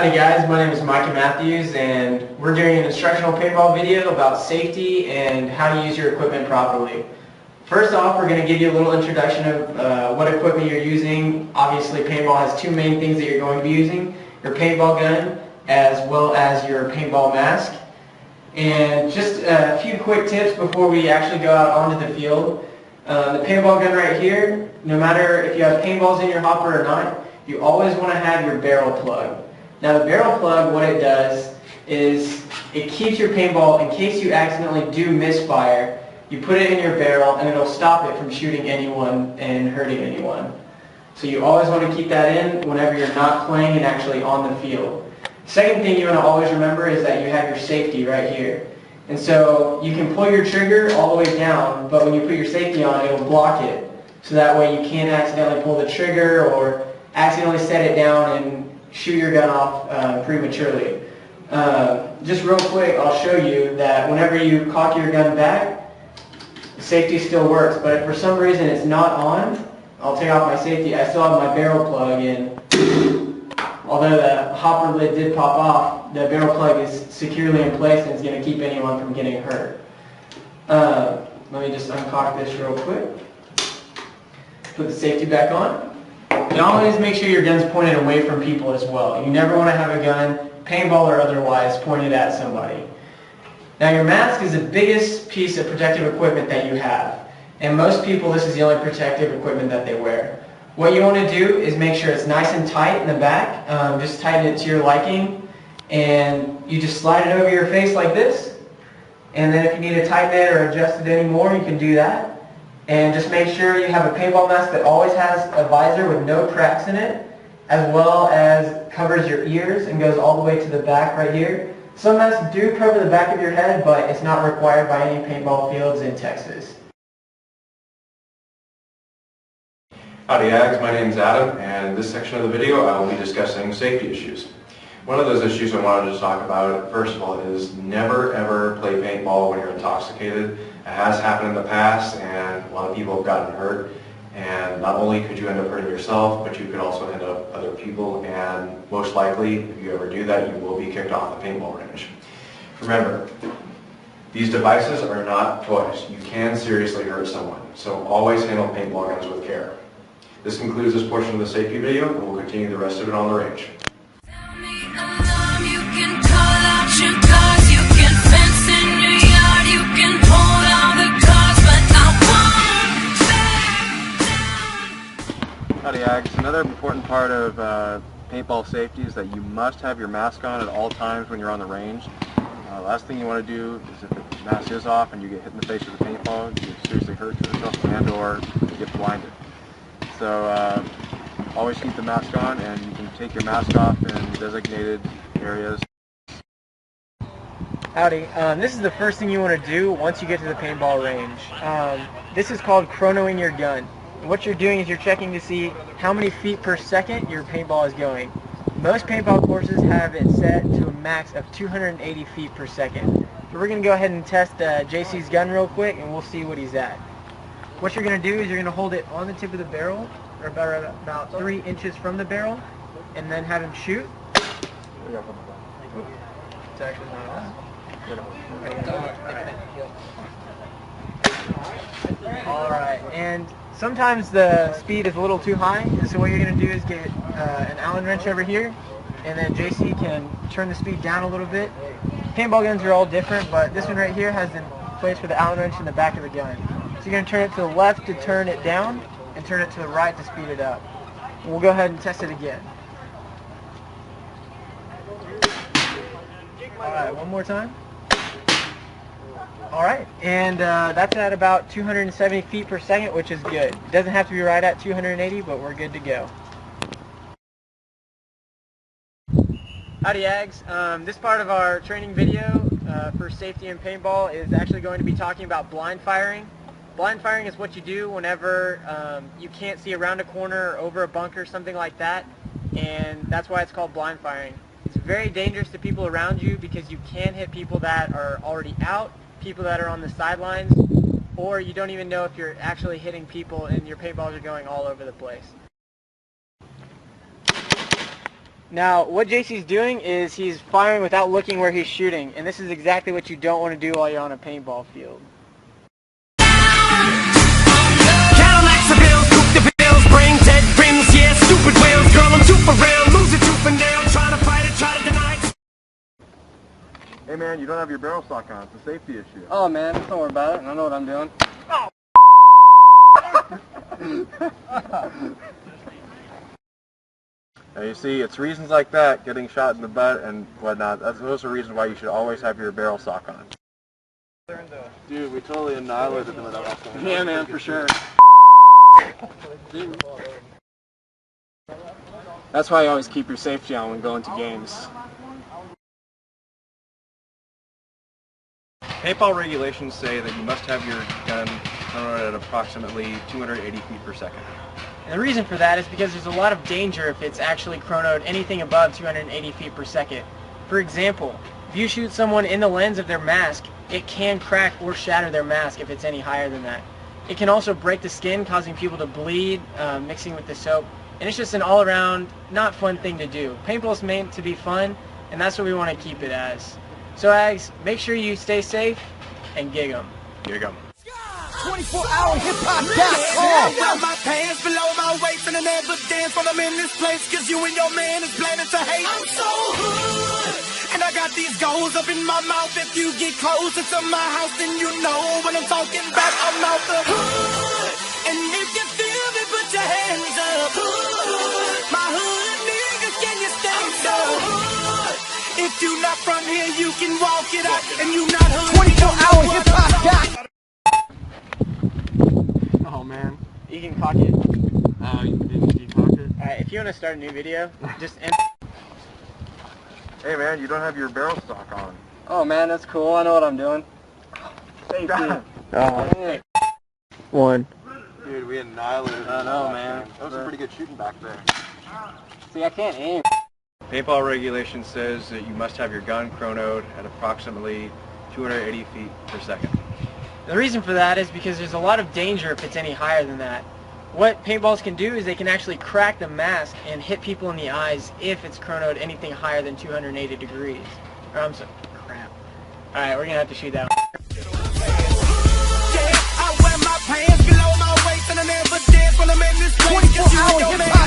Howdy guys, my name is Micah Matthews and we're doing an instructional paintball video about safety and how to use your equipment properly. First off, we're going to give you a little introduction of what equipment you're using. Obviously, paintball has two main things that you're going to be using: your paintball gun as well as your paintball mask. And just a few quick tips before we actually go out onto the field. The paintball gun right here, no matter if you have paintballs in your hopper or not, you always want to have your barrel plug. Now the barrel plug, what it does is it keeps your paintball, in case you accidentally do misfire, you put it in your barrel and it'll stop it from shooting anyone and hurting anyone. So you always want to keep that in whenever you're not playing and actually on the field. Second thing you want to always remember is that you have your safety right here. And so you can pull your trigger all the way down, but when you put your safety on, it'll block it. So that way you can't accidentally pull the trigger or accidentally set it down and shoot your gun off prematurely. Just real quick, I'll show you that whenever you cock your gun back, the safety still works, but if for some reason it's not on, I'll take off my safety. I still have my barrel plug in. Although the hopper lid did pop off, the barrel plug is securely in place and it's going to keep anyone from getting hurt. Let me just uncock this real quick. Put the safety back on. And always make sure your gun's pointed away from people as well. You never want to have a gun, paintball or otherwise, pointed at somebody. Now your mask is the biggest piece of protective equipment that you have. And most people, this is the only protective equipment that they wear. What you want to do is make sure it's nice and tight in the back. Just tighten it to your liking. And you just slide it over your face like this. And then if you need to tighten it or adjust it anymore, you can do that. And just make sure you have a paintball mask that always has a visor with no cracks in it, as well as covers your ears and goes all the way to the back right here. Some masks do cover the back of your head, but it's not required by any paintball fields in Texas. Howdy Ags, my name is Adam, and in this section of the video I will be discussing safety issues. One of those issues I wanted to talk about, first of all, is never ever play paintball when you're intoxicated. It has happened in the past and a lot of people have gotten hurt, and not only could you end up hurting yourself, but you could also end up other people, and most likely if you ever do that you will be kicked off the paintball range. Remember, these devices are not toys. You can seriously hurt someone, so always handle paintball guns with care. This concludes this portion of the safety video, and we'll continue the rest of it on the range. Howdy Ags. Another important part of paintball safety is that you must have your mask on at all times when you're on the range. Last thing you want to do is if the mask is off and you get hit in the face with a paintball, you seriously hurt yourself and or get blinded. So always keep the mask on, and you can take your mask off in designated areas. Howdy. This is the first thing you want to do once you get to the paintball range. This is called chronoing your gun. What you're doing is you're checking to see how many feet per second your paintball is going. Most paintball courses have it set to a max of 280 feet per second. So we're going to go ahead and test JC's gun real quick and we'll see what he's at. What you're going to do is you're going to hold it on the tip of the barrel, or about 3 inches from the barrel, and then have him shoot. It's actually not on. Alright, and sometimes the speed is a little too high, and so what you're going to do is get an Allen wrench over here, and then JC can turn the speed down a little bit. Paintball guns are all different, but this one right here has the place for the Allen wrench in the back of the gun. So you're going to turn it to the left to turn it down, and turn it to the right to speed it up. And we'll go ahead and test it again. Alright, one more time. Alright, and that's at about 270 feet per second, which is good. It doesn't have to be right at 280, but we're good to go. Howdy Ags. This part of our training video for safety in paintball is actually going to be talking about blind firing. Blind firing is what you do whenever you can't see around a corner or over a bunker, something like that, and that's why it's called blind firing. It's very dangerous to people around you because you can hit people that are already out, people that are on the sidelines, or you don't even know if you're actually hitting people and your paintballs are going all over the place. Now, what JC's doing is he's firing without looking where he's shooting, and this is exactly what you don't want to do while you're on a paintball field. Cadillacs the bills, coop the bills, bring dead rims, yeah, stupid wheels, girl, I'm super real, lose it tooth and nail, try to fight it, try to deny it. Hey man, you don't have your barrel stock on. It's a safety issue. Oh man, don't worry about it. I know what I'm doing. Now you see, it's reasons like that, getting shot in the butt and whatnot, those are reasons why you should always have your barrel stock on. Dude, we totally annihilated them without us. Yeah man, for sure. That's why you always keep your safety on when going to games. Paintball regulations say that you must have your gun thrown at approximately 280 feet per second. And the reason for that is because there's a lot of danger if it's actually chronoed anything above 280 feet per second. For example, if you shoot someone in the lens of their mask, it can crack or shatter their mask if it's any higher than that. It can also break the skin, causing people to bleed, mixing with the soap, and it's just an all-around, not fun thing to do. Paintball's meant to be fun, and that's what we want to keep it as. So Ags, make sure you stay safe and gig 'em. Gig 'em. 24-hourhiphop.com. I wear my pants below my waist and I never dance when I'm in this place, cause you and your man is planning to hate. I'm so hood, and I got these goals up in my mouth. If you get closer to my house, then you know when I'm talking about I'm out the hood. And if you feel me, put your hands up. Hood, my hood niggas, can you stand up? If you not from here, you can walk it out, and you not hood. 24-hourhiphop.com. Oh man. You can cock it. Oh, you cocked it? Alright, if you want to start a new video, just Hey man, you don't have your barrel stock on. Oh man, that's cool. I know what I'm doing. Safety. One. Dude, we annihilated. I know, man. That was some pretty good shooting back there. See, I can't aim. Paintball regulation says that you must have your gun chronoed at approximately 280 feet per second. The reason for that is because there's a lot of danger if it's any higher than that. What paintballs can do is they can actually crack the mask and hit people in the eyes if it's chronoed anything higher than 280 degrees. Or I'm sorry, crap. Alright, we're gonna have to shoot that one. I wear my pants below my waist and I never dance when I'm in this place. 24-hourhiphop.com.